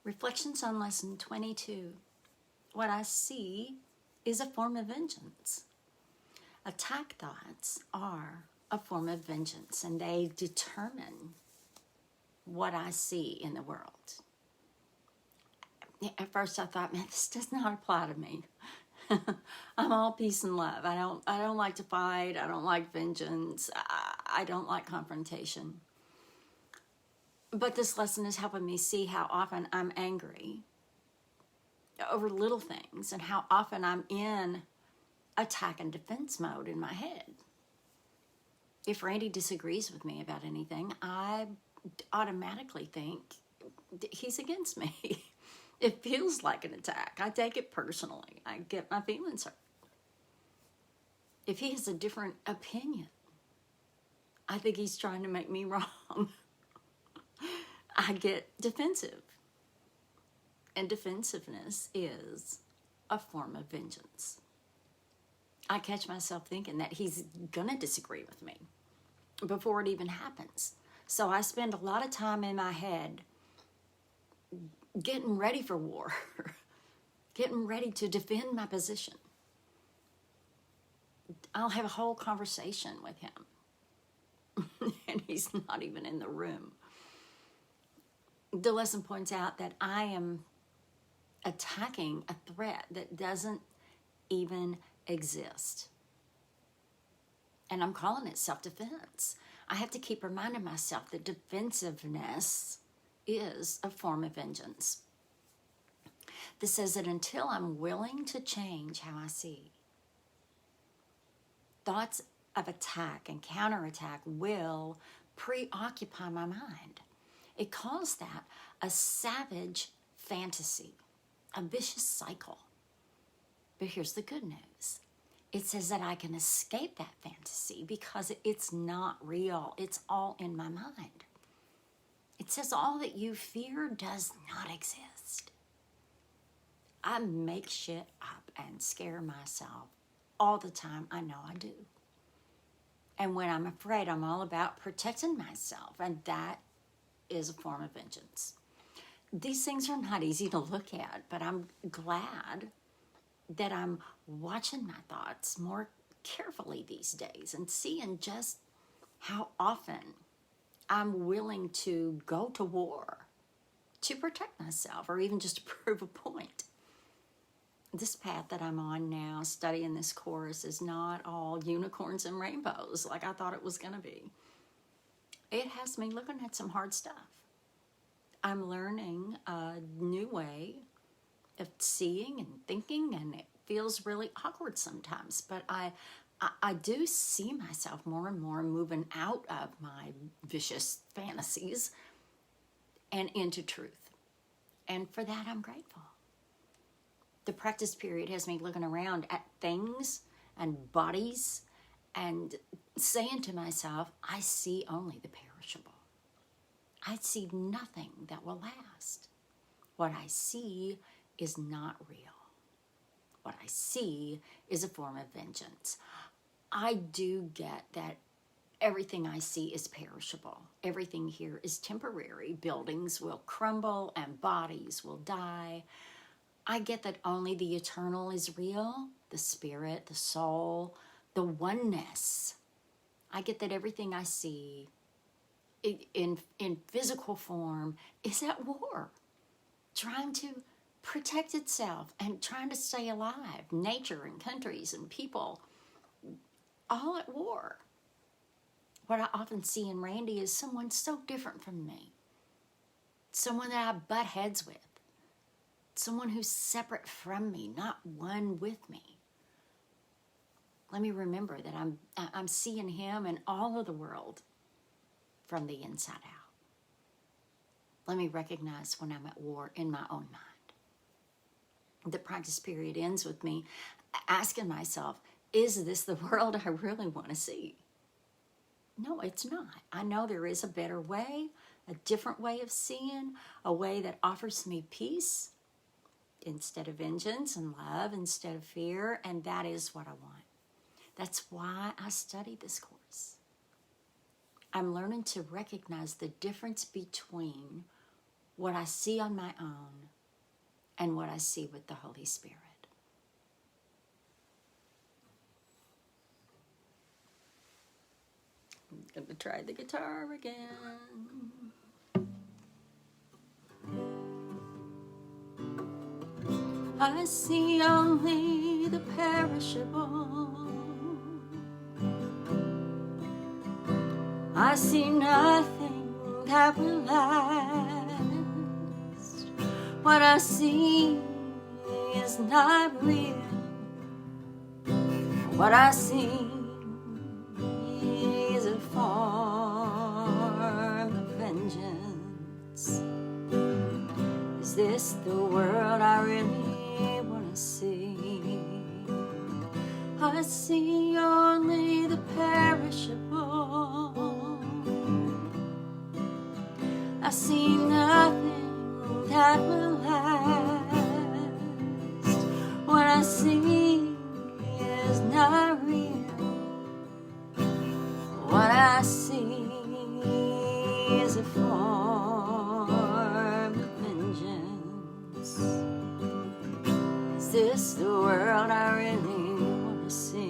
Reflections on Lesson 22. What I see is a form of vengeance. Attack thoughts are a form of vengeance, and they determine what I see in the world. At first I thought, man, this does not apply to me. I'm all peace and love. I don't like to fight. I don't like vengeance. I don't like confrontation. But this lesson is helping me see how often I'm angry over little things and how often I'm in attack and defense mode in my head. If Randy disagrees with me about anything, I automatically think he's against me. It feels like an attack. I take it personally. I get my feelings hurt. If he has a different opinion, I think he's trying to make me wrong. I get defensive. And defensiveness is a form of vengeance. I catch myself thinking that he's going to disagree with me before it even happens. So I spend a lot of time in my head getting ready for war, getting ready to defend my position. I'll have a whole conversation with him, and he's not even in the room. The lesson points out that I am attacking a threat that doesn't even exist. And I'm calling it self-defense. I have to keep reminding myself that defensiveness is a form of vengeance. This says that until I'm willing to change how I see, thoughts of attack and counterattack will preoccupy my mind. It calls that a savage fantasy, a vicious cycle. But here's the good news. It says that I can escape that fantasy because it's not real. It's all in my mind. It says all that you fear does not exist. I make shit up and scare myself all the time. I know I do. And when I'm afraid, I'm all about protecting myself, and that is a form of vengeance. These things are not easy to look at, but I'm glad that I'm watching my thoughts more carefully these days and seeing just how often I'm willing to go to war to protect myself or even just to prove a point. This path that I'm on now, studying this course, is not all unicorns and rainbows like I thought it was going to be. It has me looking at some hard stuff. I'm learning a new way of seeing and thinking, and it feels really awkward sometimes, but I do see myself more and more moving out of my vicious fantasies and into truth. And for that, I'm grateful. The practice period has me looking around at things and bodies and saying to myself, I see only the perishable. I see nothing that will last. What I see is not real. What I see is a form of vengeance. I do get that everything I see is perishable. Everything here is temporary. Buildings will crumble and bodies will die. I get that only the eternal is real, the spirit, the soul, the oneness. I get that everything I see in physical form is at war, trying to protect itself and trying to stay alive. Nature and countries and people, all at war. What I often see in Randy is someone so different from me. Someone that I butt heads with. Someone who's separate from me, not one with me. Let me remember that I'm seeing him and all of the world from the inside out. Let me recognize when I'm at war in my own mind. The practice period ends with me asking myself, is this the world I really want to see? No, it's not. I know there is a better way, a different way of seeing, a way that offers me peace instead of vengeance and love instead of fear, and that is what I want. That's why I study this course. I'm learning to recognize the difference between what I see on my own and what I see with the Holy Spirit. I'm going to try the guitar again. I see only the perishable. I see nothing that will last. What I see is not real. What I see is a form of vengeance. Is this the world I really want to see? I see only the perishable. I see nothing that will last. What I see is not real. What I see is a form of vengeance. Is this the world I really want to see?